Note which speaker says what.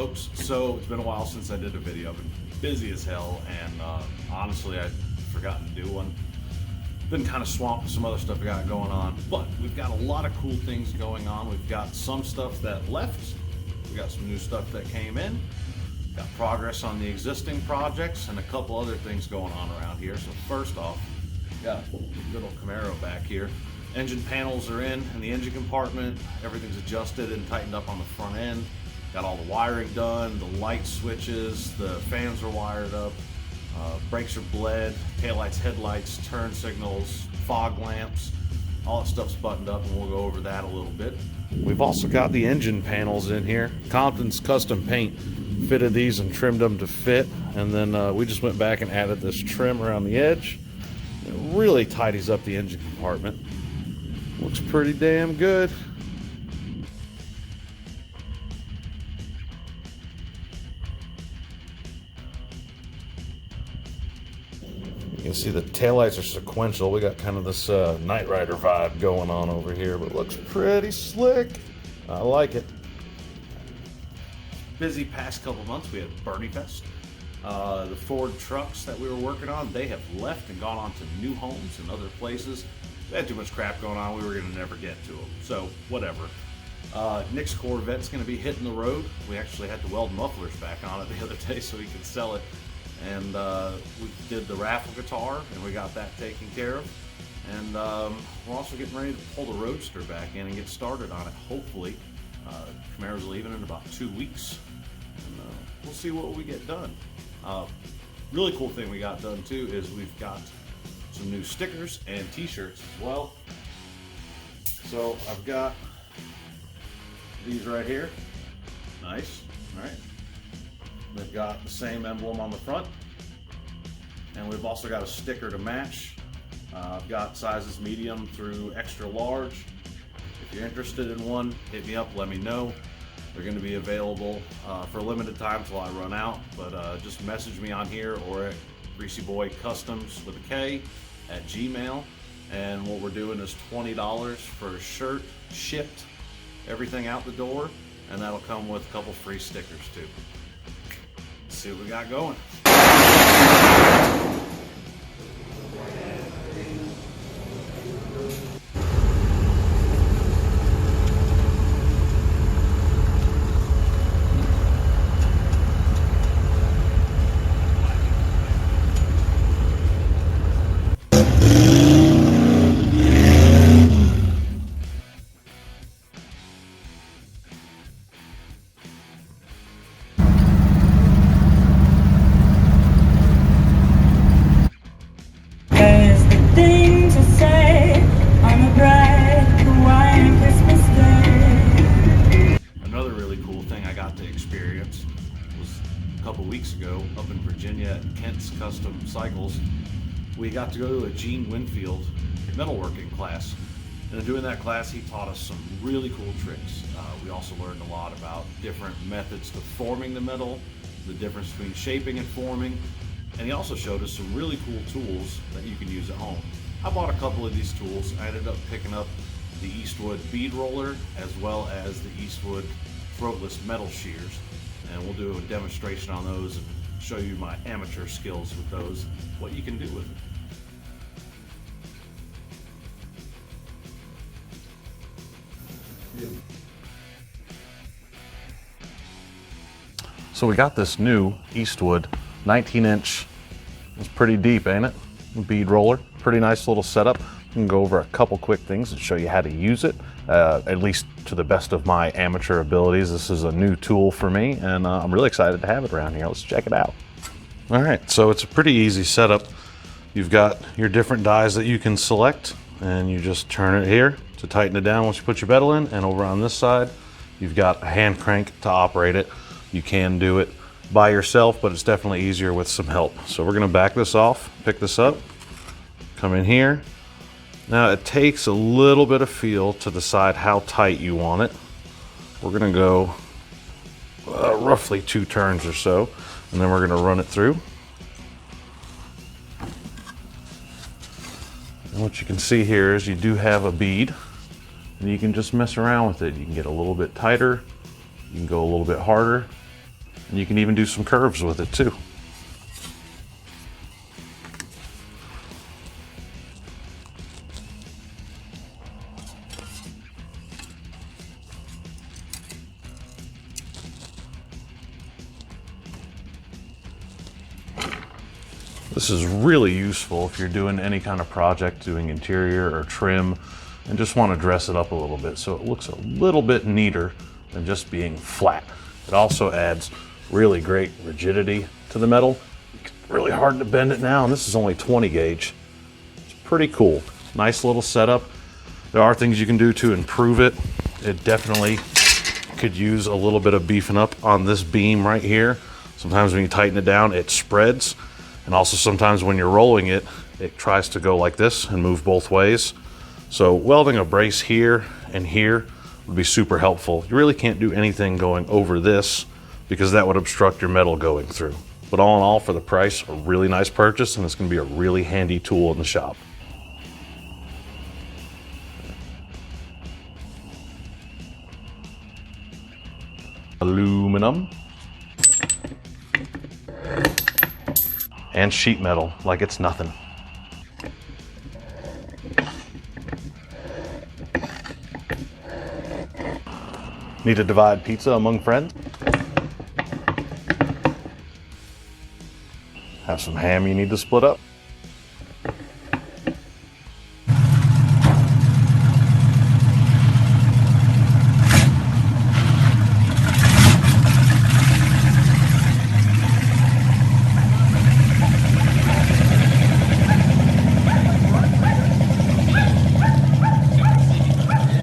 Speaker 1: folks. So it's been a while since I did a video. I've been busy as hell, and honestly I'd forgotten to do one. Been kind of swamped with some other stuff we got going on, but we've got a lot of cool things going on. We've got some stuff that left, we got some new stuff that came in, got progress on the existing projects, and a couple other things going on around here. So first off, got a good old Camaro back here. Engine panels are in the engine compartment. Everything's adjusted and tightened up on the front end. Got all the wiring done, the light switches, the fans are wired up, brakes are bled, taillights, headlights, turn signals, fog lamps, all that stuff's buttoned up, and we'll go over that a little bit. We've also got the engine panels in here. Compton's custom paint fitted these and trimmed them to fit, and then we just went back and added this trim around the edge. It really tidies up the engine compartment. Looks pretty damn good. You can see the taillights are sequential. We got kind of this Knight Rider vibe going on over here, but it looks pretty slick. I like it. Busy past couple months. We had Bernie Fest. The Ford trucks that we were working on, they have left and gone on to new homes and other places. They had too much crap going on, we were going to never get to them. So, whatever. Nick's Corvette's going to be hitting the road. We actually had to weld mufflers back on it the other day so we could sell it. And we did the raffle guitar, and we got that taken care of. And we're also getting ready to pull the Roadster back in and get started on it, hopefully. Camaro's leaving in about 2 weeks. And we'll see what we get done. Really cool thing we got done, too, is we've got some new stickers and t-shirts as well. So I've got these right here. Nice. All right. They've got the same emblem on the front, and we've also got a sticker to match. I've got sizes medium through extra large. If you're interested in one, hit me up, let me know. They're going to be available for a limited time till I run out, but just message me on here or at Greasy Boy Kustoms with a K at Gmail. And what we're doing is $20 for a shirt shipped, everything out the door, and that'll come with a couple free stickers too. Let's see what we got going. Weeks ago up in Virginia at Kent's Custom Cycles, we got to go to a Gene Winfield metalworking class, and in doing that class he taught us some really cool tricks. We also learned a lot about different methods to forming the metal, the difference between shaping and forming, and he also showed us some really cool tools that you can use at home. I bought a couple of these tools. I ended up picking up the Eastwood bead roller as well as the Eastwood throatless metal shears. And we'll do a demonstration on those and show you my amateur skills with those, what you can do with it. So we got this new Eastwood 19-inch. It's pretty deep, ain't it? Bead roller. Pretty nice little setup. We can go over a couple quick things and show you how to use it. At least to the best of my amateur abilities. This is a new tool for me, and I'm really excited to have it around here. Let's check it out. All right, so it's a pretty easy setup. You've got your different dies that you can select, and you just turn it here to tighten it down once you put your bevel in, and over on this side, you've got a hand crank to operate it. You can do it by yourself, but it's definitely easier with some help. So we're gonna back this off, pick this up, come in here. Now it takes a little bit of feel to decide how tight you want it. We're gonna go roughly 2 turns or so, and then we're gonna run it through. And what you can see here is you do have a bead, and you can just mess around with it. You can get a little bit tighter, you can go a little bit harder.
Speaker 2: And you can even do some curves with it too. This is really useful if you're doing any kind of project, doing interior or trim, and just want to dress it up a little bit so it looks a little bit neater than just being flat. It also adds really great rigidity to the metal. It's really hard to bend it now, and this is only 20 gauge. It's pretty cool. Nice little setup. There are things you can do to improve it. It definitely could use a little bit of beefing up on this beam right here. Sometimes when you tighten it down, it spreads. And also sometimes when you're rolling it, it tries to go like this and move both ways. So welding a brace here and here would be super helpful. You really can't do anything going over this because that would obstruct your metal going through. But all in all, for the price, a really nice purchase, and it's gonna be a really handy tool in the shop. Aluminum. And sheet metal like it's nothing. Need to divide pizza among friends? Have some ham you need to split up?